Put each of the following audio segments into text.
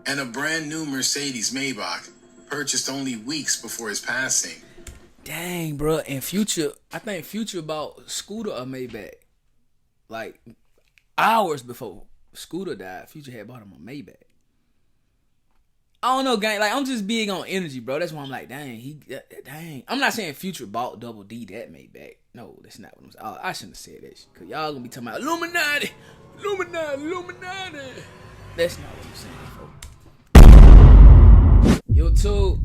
and a brand new Mercedes Maybach purchased only weeks before his passing. Dang, bro. And Future, I think Future bought Scooter a Maybach. Like, hours before Scooter died, Future had bought him a Maybach. I don't know, gang. Like, I'm just big on energy, bro. That's why I'm like, dang. I'm not saying Future bought Double D that Maybach. No, that's not what I'm saying. Oh, I shouldn't have said that shit. Because y'all gonna be talking about Illuminati. That's not what I'm saying, folks. YouTube.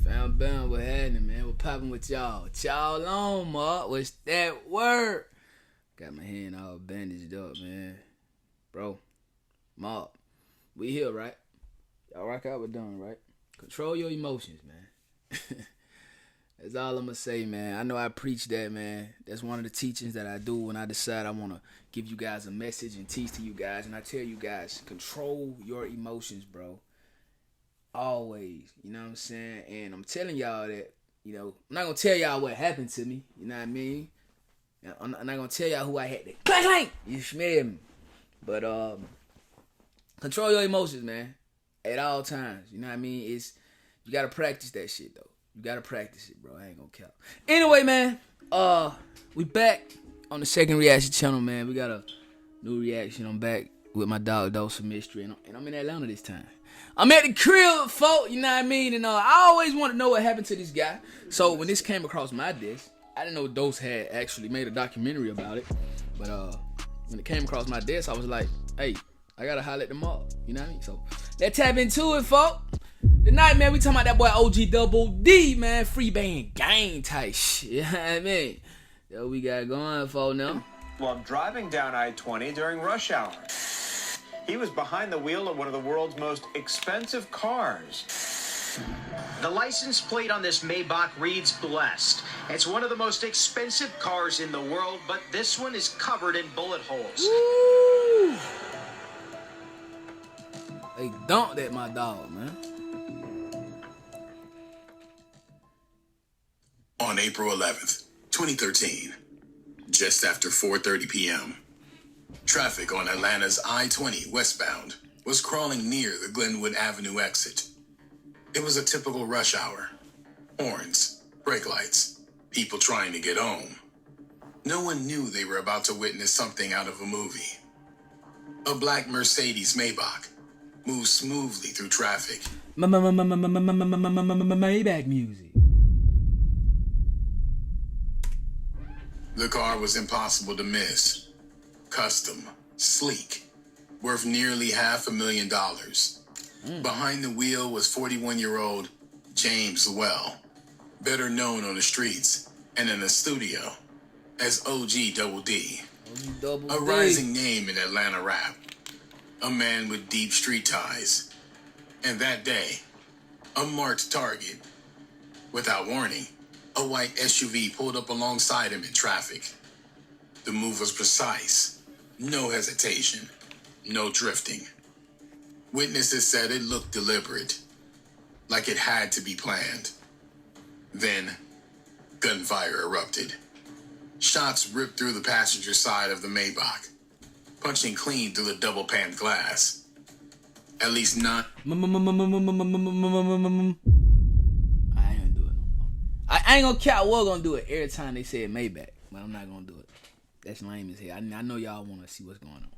Found bound, what happening, man? What poppin' with y'all? What y'all on, Mark? What's that word? Got my hand all bandaged up, man. Bro, Mark, we here, right? Y'all rock out with done, right? Control your emotions, man. That's all I'm gonna say, man. I know I preach that, man. That's one of the teachings that I do when I decide I want to give you guys a message and teach to you guys. And I tell you guys, control your emotions, bro. Always, you know what I'm saying? And I'm telling y'all that, you know, I'm not gonna tell y'all what happened to me, you know what I mean? I'm not gonna tell y'all who I had to clank, you smell me. But control your emotions, man, at all times. You know what I mean? You gotta practice that shit though. You gotta practice it, bro. I ain't gonna count. Anyway, man, we back on the second reaction channel, man. We got a new reaction. I'm back with my dog Dose of Mystery, and I'm in Atlanta this time. I'm at the crib, folk, you know what I mean? And I always want to know what happened to this guy. So when this came across my desk, I didn't know Dose had actually made a documentary about it. But when it came across my desk, I was like, hey, I gotta holler at them all. You know what I mean? So let's tap into it, folk. Tonight, man, we talking about that boy OG Double D, man. Free band gang type shit. You know what I mean? Yo, we got going, folk, now. While driving down I-20 during rush hour. He was behind the wheel of one of the world's most expensive cars. The license plate on this Maybach reads Blessed. It's one of the most expensive cars in the world, but this one is covered in bullet holes. Woo! They dumped at my dog, man. On April 11th, 2013, just after 4:30 p.m., traffic on Atlanta's I-20 westbound was crawling near the Glenwood Avenue exit. It was a typical rush hour. Horns, brake lights, people trying to get home. No one knew they were about to witness something out of a movie. A black Mercedes Maybach moved smoothly through traffic. Maybach music. The car was impossible to miss. Custom, sleek, worth nearly $500,000. Behind the wheel was 41-year-old James Luell, better known on the streets and in the studio as OG Double D. A rising name in Atlanta rap. A man with deep street ties. And that day, a marked target. Without warning, a white SUV pulled up alongside him in traffic. The move was precise. No hesitation. No drifting. Witnesses said it looked deliberate. Like it had to be planned. Then, gunfire erupted. Shots ripped through the passenger side of the Maybach, punching clean through the double-paned glass. At least not. I ain't gonna do it no more. I ain't gonna care. I was gonna do it every time they said Maybach, but I'm not gonna do it. That's lame as hell. I know y'all want to see what's going on.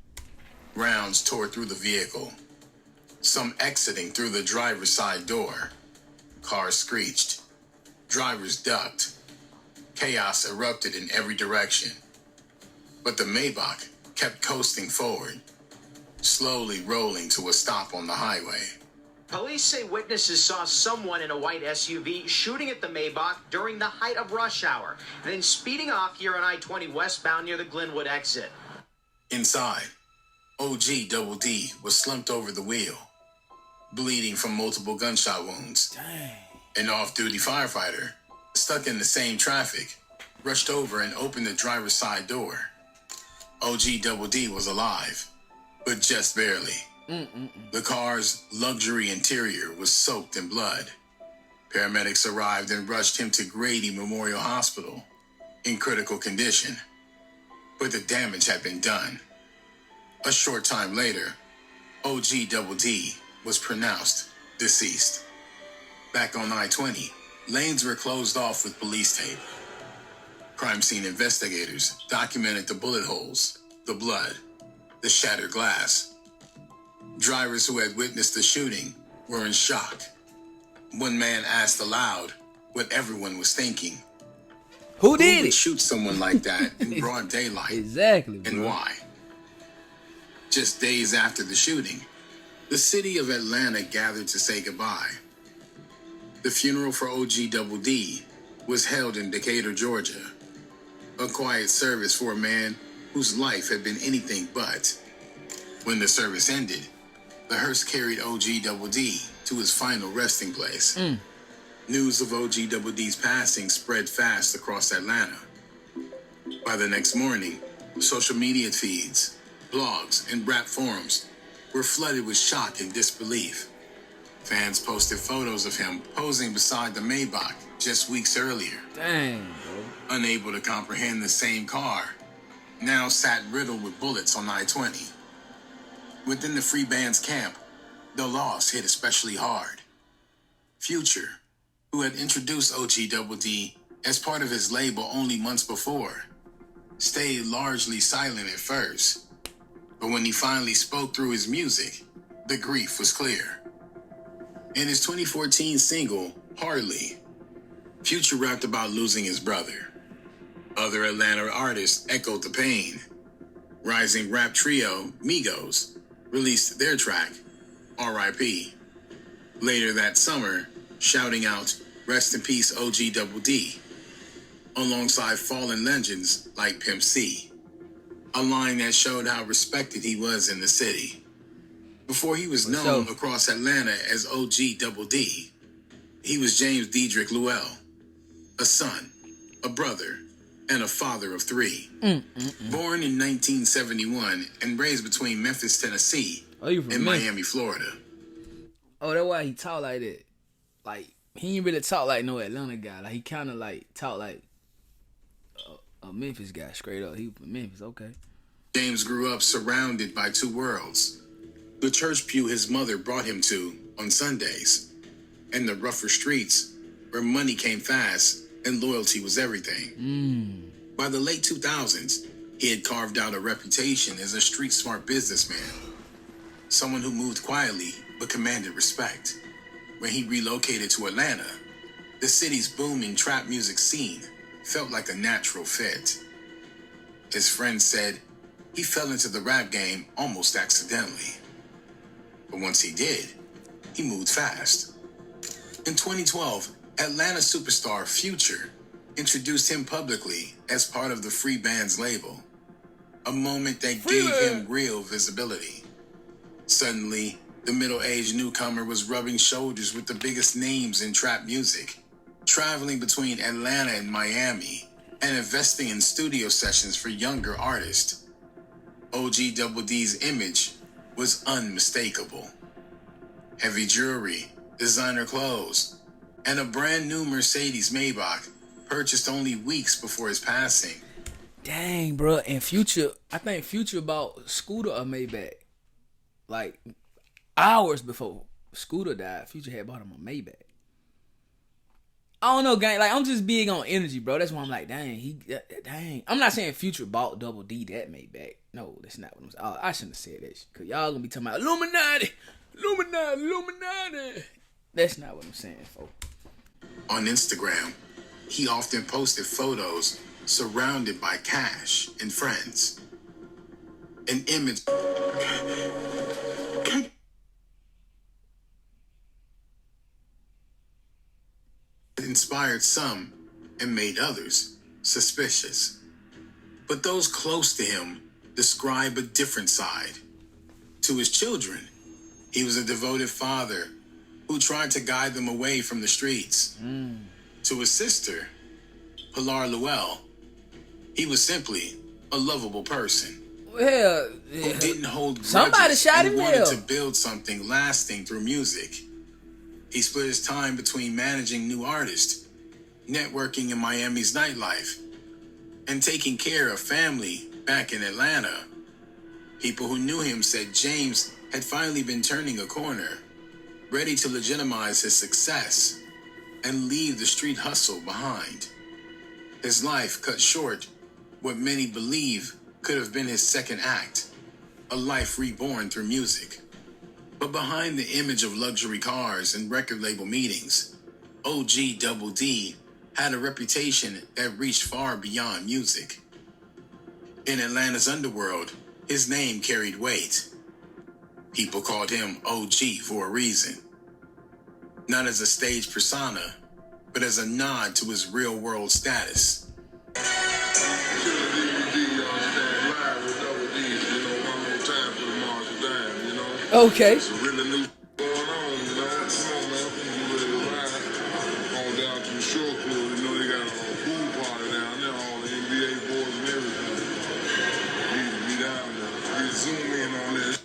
Rounds tore through the vehicle. Some exiting through the driver's side door. Cars screeched. Drivers ducked. Chaos erupted in every direction. But the Maybach kept coasting forward, slowly rolling to a stop on the highway. Police say witnesses saw someone in a white SUV shooting at the Maybach during the height of rush hour, then speeding off here on I-20 westbound near the Glenwood exit. Inside, OG Double D was slumped over the wheel, bleeding from multiple gunshot wounds. Dang. An off-duty firefighter, stuck in the same traffic, rushed over and opened the driver's side door. OG Double D was alive, but just barely. The car's luxury interior was soaked in blood. Paramedics arrived and rushed him to Grady Memorial Hospital in critical condition. But the damage had been done. A short time later, OG Double D was pronounced deceased. Back on I-20, lanes were closed off with police tape. Crime scene investigators documented the bullet holes, the blood, the shattered glass. Drivers who had witnessed the shooting were in shock. One man asked aloud what everyone was thinking. Who did would it? shoot someone like that in broad daylight? Exactly, bro. And why? Just days after the shooting, the city of Atlanta gathered to say goodbye. The funeral for OG Double D was held in Decatur, Georgia. A quiet service for a man whose life had been anything but. When the service ended, the hearse carried OG Double D to his final resting place. News of OG Double D's passing spread fast across Atlanta. By the next morning, social media feeds, blogs, and rap forums were flooded with shock and disbelief. Fans posted photos of him posing beside the Maybach just weeks earlier. Dang, bro. Unable to comprehend the same car, now sat riddled with bullets on I-20. Within the Free Band's camp, the loss hit especially hard. Future, who had introduced OG Double D as part of his label only months before, stayed largely silent at first. But when he finally spoke through his music, the grief was clear. In his 2014 single, Hardly, Future rapped about losing his brother. Other Atlanta artists echoed the pain. Rising rap trio, Migos, released their track, R.I.P. Later that summer, shouting out, "Rest in peace, OG Double D," alongside fallen legends like Pimp C, a line that showed how respected he was in the city. Before he was known across Atlanta as OG Double D, he was James Luell, a son, a brother, and a father of three. Born in 1971 and raised between Memphis, Tennessee, and Miami, Florida. Oh, that's why he talk like that. Like, he ain't really talk like no Atlanta guy. Like, he kind of like talk like a Memphis guy, straight up. He from Memphis, okay. James grew up surrounded by two worlds. The church pew his mother brought him to on Sundays, and the rougher streets where money came fast and loyalty was everything. By the late 2000s, he had carved out a reputation as a street-smart businessman, someone who moved quietly but commanded respect. When he relocated to Atlanta, the city's booming trap music scene felt like a natural fit. His friends said he fell into the rap game almost accidentally. But once he did, he moved fast. In 2012, Atlanta superstar Future introduced him publicly as part of the Free Band's label, a moment that gave him real visibility. Suddenly, the middle-aged newcomer was rubbing shoulders with the biggest names in trap music, traveling between Atlanta and Miami, and investing in studio sessions for younger artists. OG Double D's image was unmistakable. Heavy jewelry, designer clothes, and a brand new Mercedes Maybach purchased only weeks before his passing. Dang, bro. And Future, I think Future bought Scooter a Maybach. Like, hours before Scooter died, Future had bought him a Maybach. I don't know, gang. Like, I'm just big on energy, bro. That's why I'm like, dang. I'm not saying Future bought Double D that Maybach. No, that's not what I'm saying. I shouldn't have said that shit. Because y'all gonna be talking about Illuminati. That's not what I'm saying, folks. On Instagram, he often posted photos surrounded by cash and friends. An image that inspired some and made others suspicious. But those close to him describe a different side. To his children, he was a devoted father who tried to guide them away from the streets. To his sister, Pilar Luell, he was simply a lovable person. Well, who didn't hold grudges somebody shot him and wanted there. to build something lasting through music. He split his time between managing new artists, networking in Miami's nightlife, and taking care of family back in Atlanta. People who knew him said James had finally been turning a corner, ready to legitimize his success and leave the street hustle behind. His life cut short what many believe could have been his second act, a life reborn through music. But behind the image of luxury cars and record label meetings, OG Double D had a reputation that reached far beyond music. In Atlanta's underworld, his name carried weight. People called him OG for a reason. Not as a stage persona, but as a nod to his real-world status. Okay. It's really new going on, you know. Come on, man. You ready to ride? On down to the shore club, you know, they got a pool party down there, all the NBA boys and everything. Need to be down there. Need to zoom in on this.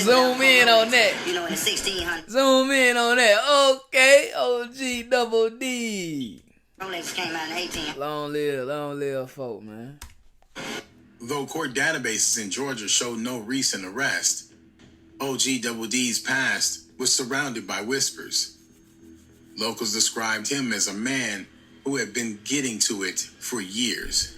Zoom in on that. You know, in the 1600s. Zoom in on that. Okay. OG Double D. Rolex came out in 18. Long live folk, man. Though court databases in Georgia showed no recent arrest, OG Double D's past was surrounded by whispers. Locals described him as a man who had been getting to it for years.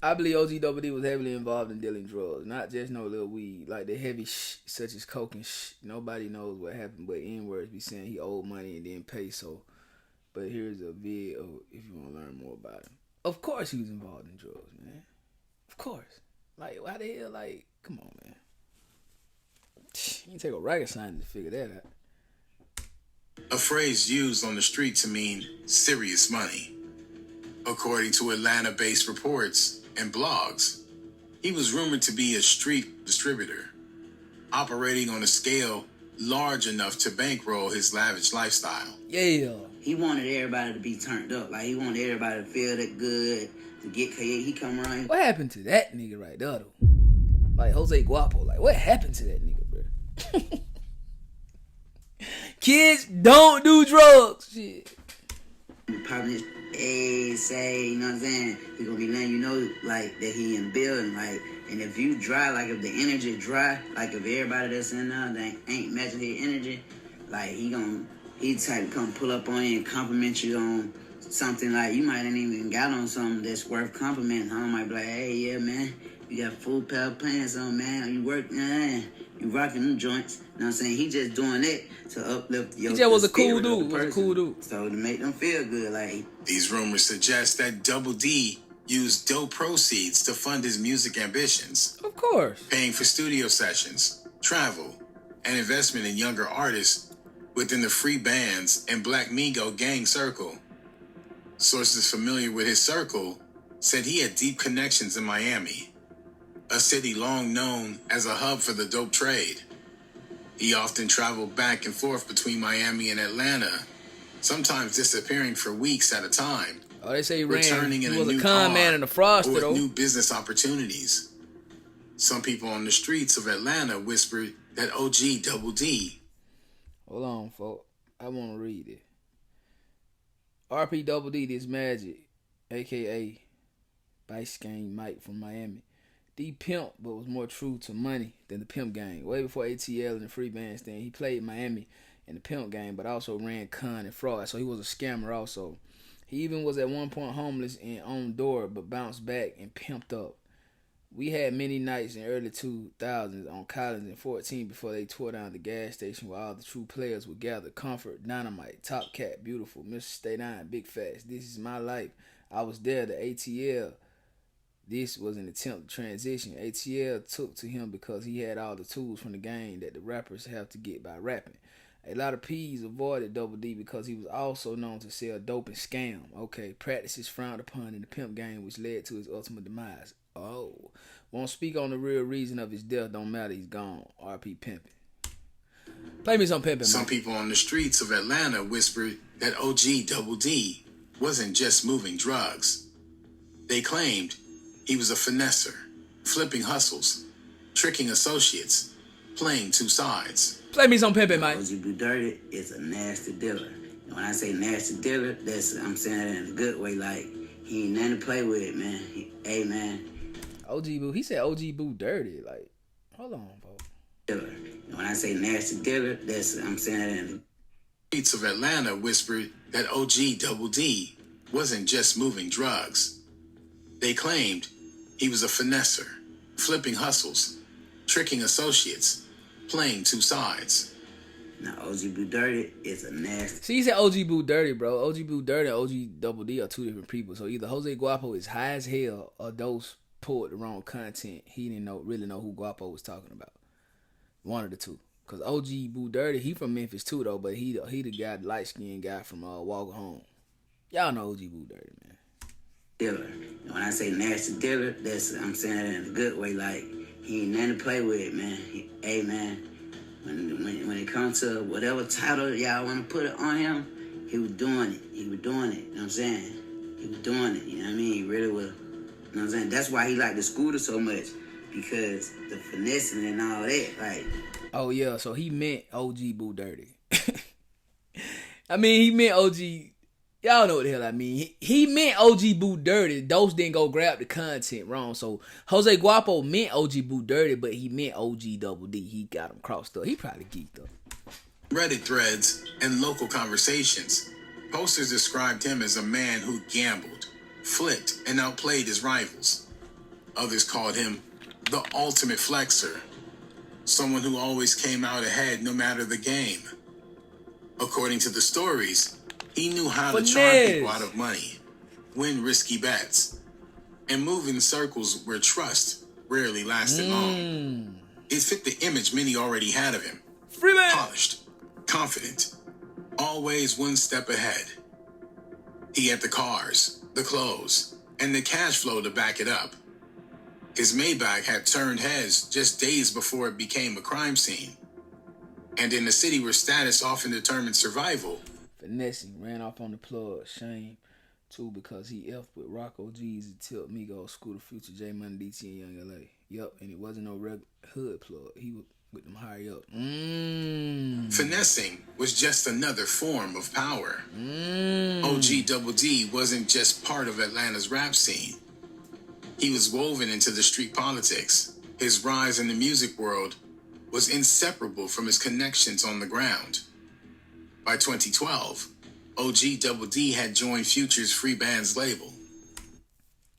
I believe OG Double D was heavily involved in dealing drugs, not just no little weed, like the heavy such as coke and Nobody knows what happened, but N-words be saying he owed money and didn't pay, so. But here's a vid if you want to learn more about him. Of course he was involved in drugs, man. Of course. Like, why the hell, like, come on, man. You can take a rocket scientist to figure that out. A phrase used on the street to mean serious money. According to Atlanta-based reports and blogs, he was rumored to be a street distributor, operating on a scale large enough to bankroll his lavish lifestyle. Yeah. He wanted everybody to be turned up. Like, he wanted everybody to feel that good, to get he come around. What happened to that nigga right there, though? Like, Jose Guapo. Like, what happened to that nigga, bro? Kids don't do drugs. Shit. Popping his say, you know what I'm saying? He gonna be letting you know, like, that he in building, like, and if you dry, like, if the energy dry, like, if everybody that's in there that ain't matching their energy, like, he type to come pull up on you and compliment you on something, like, you might ain't even got on something that's worth complimenting. I might be like, hey, yeah, man, you got full pair of pants on, man. You work, you rocking them joints. You know what I'm saying? He just doing it to uplift your. He just was a spirit cool of the dude. Was a cool person. dude. So to make them feel good, like. These rumors suggest that Double D used dope proceeds to fund his music ambitions, Of course. paying for studio sessions, travel, and investment in younger artists within the free bands and Black Migo gang circle. Sources familiar with his circle said he had deep connections in Miami, a city long known as a hub for the dope trade. He often traveled back and forth between Miami and Atlanta, sometimes disappearing for weeks at a time, Oh, they say he returning ran. in He a was new a con car man and a or fraudster, with though. new business opportunities. Some people on the streets of Atlanta whispered that OG Double D. Hold on, folks. I want to read it. RP Double D, this magic, a.k.a. Vice Gang Mike from Miami. D pimp, but was more true to money than the pimp gang. Way before ATL and the free bandstand, he played Miami in the pimp gang, but also ran con and fraud, so he was a scammer also. He even was at one point homeless and on door, but bounced back and pimped up. We had many nights in early 2000s on Collins and 14 before they tore down the gas station where all the true players would gather. Comfort, Dynamite, Top Cat, Beautiful, Mr. Stay Down, Big Fast, This Is My Life. I was there, the ATL. This was an attempt to transition. ATL took to him because he had all the tools from the game that the rappers have to get by rapping. A lot of P's avoided Double D because he was also known to sell dope and scam. Okay, practices frowned upon in the pimp game, which led to his ultimate demise. Oh, won't speak on the real reason of his death. Don't matter, he's gone. RP Pimpin. Play me some Pimpin', man. Some people on the streets of Atlanta whispered that OG Double D wasn't just moving drugs. They claimed he was a finesser, flipping hustles, tricking associates, playing two sides. Play me some Pimpin', man. OG Blue Dirty is a nasty dealer. And when I say nasty dealer, I'm saying that in a good way. Like, he ain't nothing to play with, man. Hey, man. OG Boo. He said OG Boo dirty. Like, hold on, bro. dealer. And when I say nasty dealer, I'm saying that in Streets of Atlanta whispered that OG Double D wasn't just moving drugs. They claimed he was a finesser, flipping hustles, tricking associates, playing two sides. now OG Boo Dirty is a nasty. See, he said OG Boo Dirty, bro. OG Boo Dirty and OG Double D are two different people. So either Jose Guapo is high as hell or those pulled the wrong content. He didn't really know who Guapo was talking about. One of the two. Cause OG Boo Dirty, he from Memphis too though, but he the guy, the light skinned guy from Walker Home. Y'all know OG Boo Dirty, man. Dealer. And when I say nasty dealer, I'm saying that in a good way. Like, he ain't nothing to play with, man. Hey, man, when it comes to whatever title y'all want to put it on him, he was doing it. He was doing it. You know what I'm saying? He was doing it. You know what I mean? He really was. You know what I'm saying? That's why he liked the scooter so much, because the finessing and all that. Like, Oh yeah, so he meant OG Boo Dirty. I mean, he meant OG. Y'all know what the hell I mean. He meant OG Boo Dirty. Those didn't go grab the content wrong. So Jose Guapo meant OG Boo Dirty, but he meant OG Double D. He got him crossed up. He probably geeked up. Reddit threads and local conversations, posters described him as a man who gambled, flipped, and outplayed his rivals. Others called him the ultimate flexer, someone who always came out ahead no matter the game. According to the stories, he knew how to charm people out of money, win risky bets, and move in circles where trust rarely lasted long. It fit the image many already had of him. Freeman! Polished, confident, always one step ahead. He had the cars, the clothes, and the cash flow to back it up. His Maybach had turned heads just days before it became a crime scene. And in a city where status often determined survival, Finessing ran off on the plug. Shame, too, because he F'd with Rocco G's and Tilt Migos, Scooter Future, J Money, DT, and Young LA. Yup, and it wasn't no regular hood plug. He was with them higher up. Finessing was just another form of power. OG Double D wasn't just part of Atlanta's rap scene. He was woven into the street politics. His rise in the music world was inseparable from his connections on the ground. By 2012, OG Double D had joined Future's Free Bands label.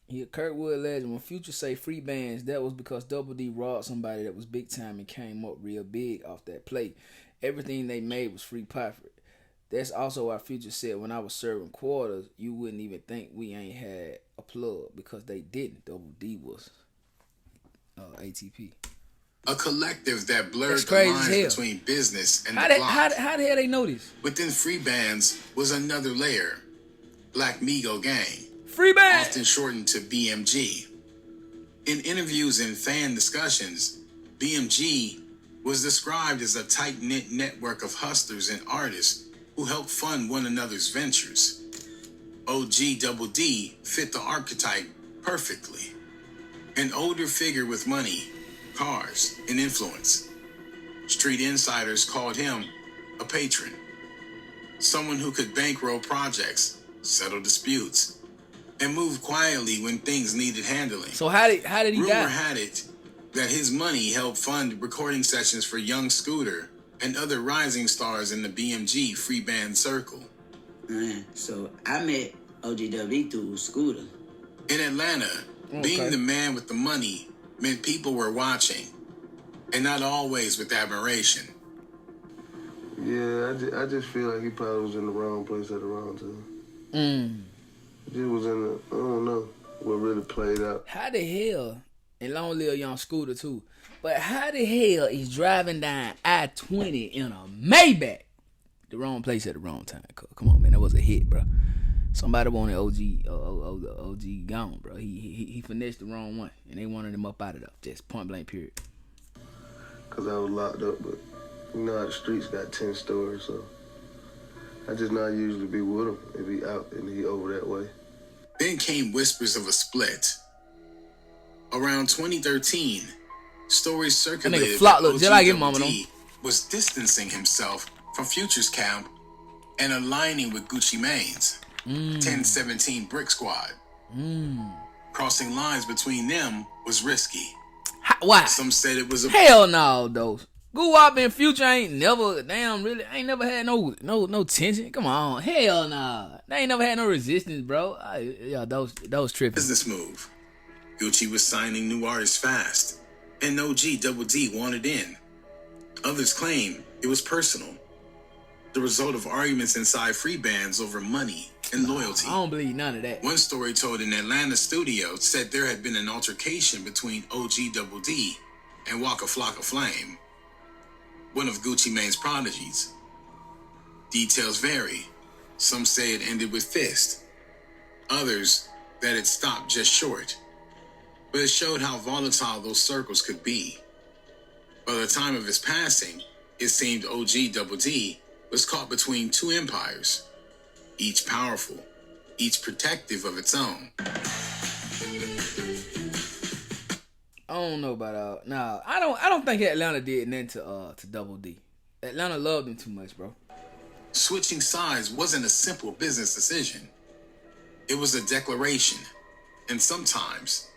He a Kirkwood legend. When Future say free bands, that was because Double D robbed somebody that was big time and came up real big off that plate. Everything they made was free profit. That's also why Future said, when I was serving quarters, you wouldn't even think we ain't had a plug, because they didn't. Double D was ATP. A collective that blurred That's the crazy lines as hell. between business and How the the block. how the hell they know this? Within Free Bands was another layer, Black Migo Gang, Free bands! often shortened to BMG. In interviews and fan discussions, BMG was described as a tight-knit network of hustlers and artists who helped fund one another's ventures. OG Double D fit the archetype perfectly. An older figure with money, cars, and influence. Street insiders called him a patron. Someone who could bankroll projects, settle disputes, and move quietly when things needed handling. So how did he Rumor die? had it that his money helped fund recording sessions for Young Scooter and other rising stars in the BMG free band circle. So I met OGW through Scooter. In Atlanta, being the man with the money meant people were watching, and not always with admiration. Yeah, I just feel like he probably was in the wrong place at the wrong time. He was in the, I don't know what really played out. How the hell, and long live Young Scooter too, but how the hell is driving down I-20 in a Maybach? The wrong place at the wrong time. Come on, man, that was a hit, bro. Somebody wanted OG gone, bro. He finessed the wrong one, and they wanted him up out of there. Just point blank, period. Because I was locked up, but you know how the streets got 10 stores, so I just not usually be with him if he out and he over that way. Then came whispers of a split. Around 2013, stories circulated that flop look OG just like his Double mama, D was distancing himself from Future's camp and aligning with Gucci Mane's 1017 Brick Squad. Crossing lines between them was risky. Why? Some said it was a Hell no, though. Guwop and Future ain't never had no tension. Come on, hell nah. They ain't never had no resistance, bro. Those tripping. Business move. Gucci was signing new artists fast, and OG Double D wanted in. Others claim it was personal, the result of arguments inside free bands over money and loyalty. I don't believe none of that. One story told in Atlanta studio said there had been an altercation between OG Double D and Waka Flocka Flame, one of Gucci Mane's prodigies. Details vary. Some say it ended with fist. Others that it stopped just short. But it showed how volatile those circles could be. By the time of his passing, it seemed OG Double D was caught between two empires, each powerful, each protective of its own. I don't know about nah. I don't think Atlanta did nothing to Double D. Atlanta loved him too much, bro. Switching sides wasn't a simple business decision. It was a declaration, and sometimes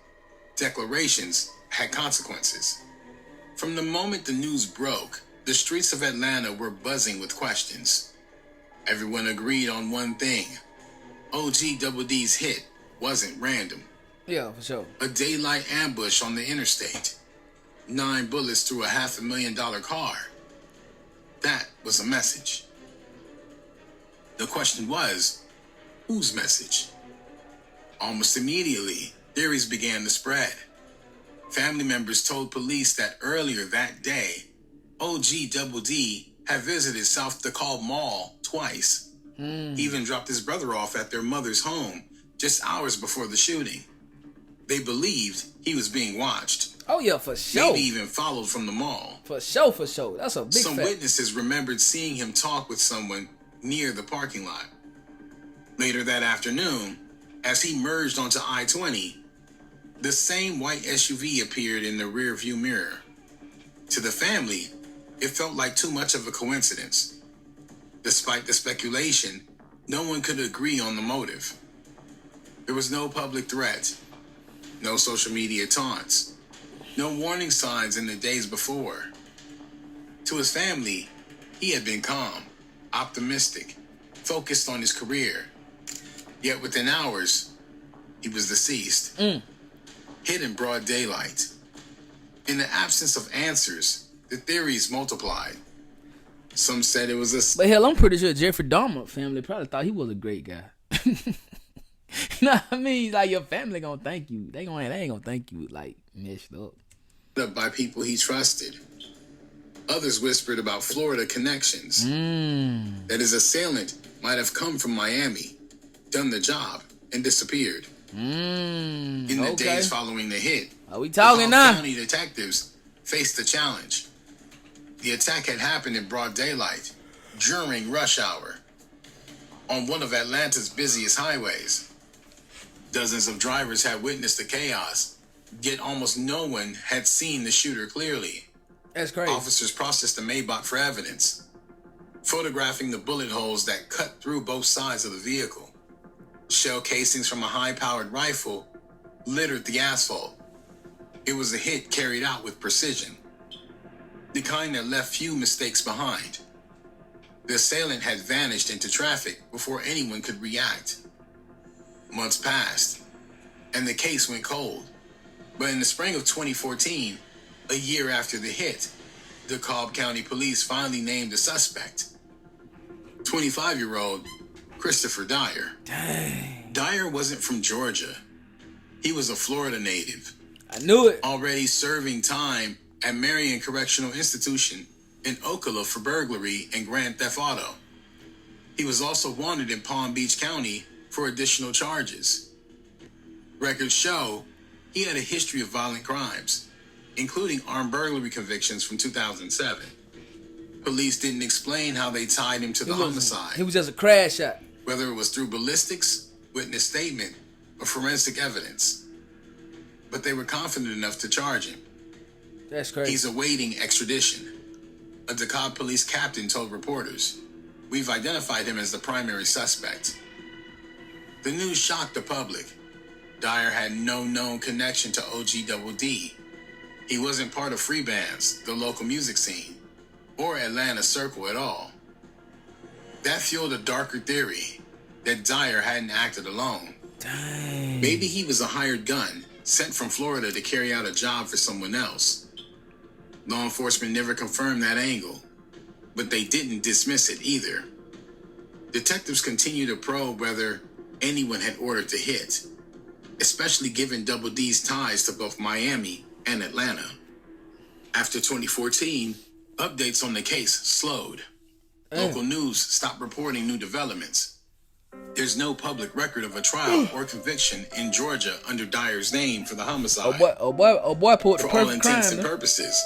declarations had consequences. From the moment the news broke, the streets of Atlanta were buzzing with questions. Everyone agreed on one thing. OG Double D's hit wasn't random. Yeah, for sure. A daylight ambush on the interstate. 9 bullets through a $500,000 car. That was a message. The question was, whose message? Almost immediately, theories began to spread. Family members told police that earlier that day, OG Double D had visited South DeKalb Mall twice. He even dropped his brother off at their mother's home just hours before the shooting. They believed he was being watched. Oh yeah, for sure. Maybe even followed from the mall. For sure. That's a big Some fact. witnesses remembered seeing him talk with someone near the parking lot. Later that afternoon, as he merged onto I-20, the same white SUV appeared in the rearview mirror. To the family, it felt like too much of a coincidence. Despite the speculation, no one could agree on the motive. There was no public threat, no social media taunts, no warning signs in the days before. To his family, he had been calm, optimistic, focused on his career. Yet within hours, he was deceased. Hit in broad daylight. In the absence of answers, the theories multiplied. Some said it was a... But hell, I'm pretty sure Jeffrey Dahmer family probably thought he was a great guy. You know what I mean? Like, your family gonna thank you. They ain't gonna thank you, like, messed up. By people he trusted. Others whispered about Florida connections. That his assailant might have come from Miami, done the job, and disappeared. In the days following the hit, are we talking DeKalb now? County detectives faced the challenge. The attack had happened in broad daylight, during rush hour, on one of Atlanta's busiest highways. Dozens of drivers had witnessed the chaos, yet almost no one had seen the shooter clearly. That's crazy. Officers processed the Maybach for evidence, photographing the bullet holes that cut through both sides of the vehicle. Shell casings from a high-powered rifle littered the asphalt. It was a hit carried out with precision, the kind that left few mistakes behind. The assailant had vanished into traffic before anyone could react. Months passed, and the case went cold. But in the spring of 2014, a year after the hit, DeKalb County Police finally named a suspect. 25-year-old Christopher Dyer. Dang. Dyer wasn't from Georgia. He was a Florida native. I knew it. Already serving time at Marion Correctional Institution in Ocala for burglary and grand theft auto. He was also wanted in Palm Beach County for additional charges. Records show he had a history of violent crimes, including armed burglary convictions from 2007. Police didn't explain how they tied him to the homicide. He was just a crash shot. Whether it was through ballistics, witness statement, or forensic evidence. But they were confident enough to charge him. That's crazy. He's awaiting extradition. A DeKalb police captain told reporters, "We've identified him as the primary suspect." The news shocked the public. Dyer had no known connection to OG Double D. He wasn't part of free bands, the local music scene. or Atlanta Circle at all. That fueled a darker theory that Dyer hadn't acted alone. Dang. Maybe he was a hired gun sent from Florida to carry out a job for someone else. Law enforcement never confirmed that angle, but they didn't dismiss it either. Detectives continued to probe whether anyone had ordered the hit, especially given Double D's ties to both Miami and Atlanta. After 2014, updates on the case slowed. Local news stopped reporting new developments. There's no public record of a trial or conviction in Georgia under Dyer's name for the homicide. Oh boy pulled the For all perfect intents crime, and man. purposes,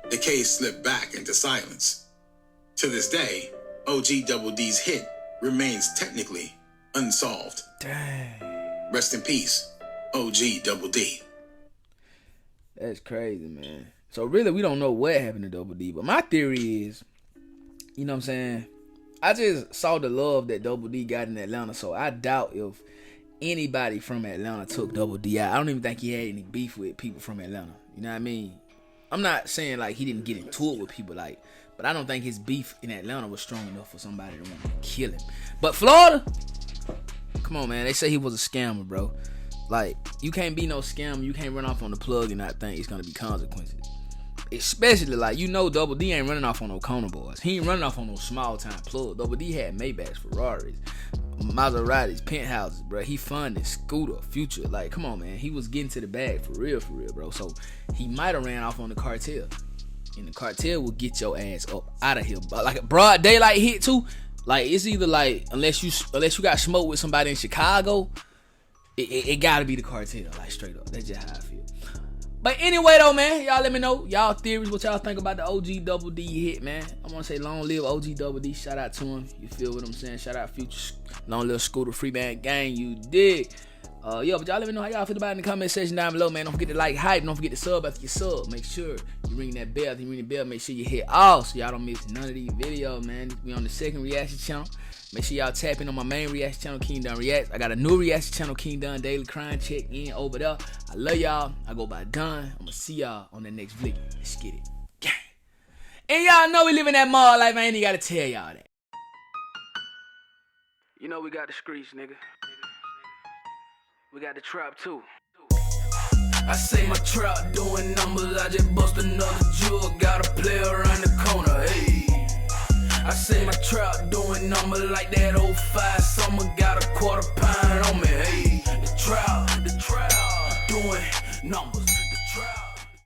the case slipped back into silence. To this day, OG Double D's hit remains technically unsolved. Dang. Rest in peace, OG Double D. That's crazy, man. So really, we don't know what happened to Double D, but my theory is, you know what I'm saying, I just saw the love that Double D got in Atlanta, so I doubt if anybody from Atlanta took Double D out. I don't even think he had any beef with people from Atlanta. You know what I mean? I'm not saying like he didn't get into it with people, like, but I don't think his beef in Atlanta was strong enough for somebody to want to kill him. But Florida, come on, man. They say he was a scammer, bro. Like, you can't be no scammer. You can't run off on the plug and not think it's gonna be consequences. Especially, like, you know, Double D ain't running off on no corner boys. He ain't running off on no small time plug. Double D had Maybachs, Ferraris, Maseratis, penthouses, bro. He funded Scooter, Future. Like, come on, man. He was getting to the bag for real, bro. So he might have ran off on the cartel, and the cartel will get your ass up out of here. But like a broad daylight hit too. Like, it's either like unless you got smoked with somebody in Chicago, it gotta be the cartel. Like, straight up. That's just how I feel. But anyway, though, man, y'all let me know y'all theories, what y'all think about the OG Double D hit, man. I want to say long live OG Double D. Shout out to him. You feel what I'm saying? Shout out Future. Long live Scooter, Free Man Gang. You dig? Yo, but y'all let me know how y'all feel about it in the comment section down below, man. Don't forget to like, hype. Don't forget to sub after you sub. Make sure you ring that bell. After you ring the bell, make sure you hit all so y'all don't miss none of these videos, man. We on the second reaction channel. Make sure y'all tap in on my main reaction channel, King Dunn Reacts. I got a new reaction channel, King Dunn Daily Crime. Check in over there. I love y'all. I go by Dunn. I'm gonna see y'all on the next video. Let's get it. Gang. And y'all know we live in that mall life. I ain't even gotta tell y'all that. You know we got the streets, nigga. We got the trap too. I say my trap doing numbers. I just bust another jug. Got a player around the corner. Hey. I say my trap doing numbers like that 05 summer. Got a quarter pound on me. Hey. The trap doing numbers.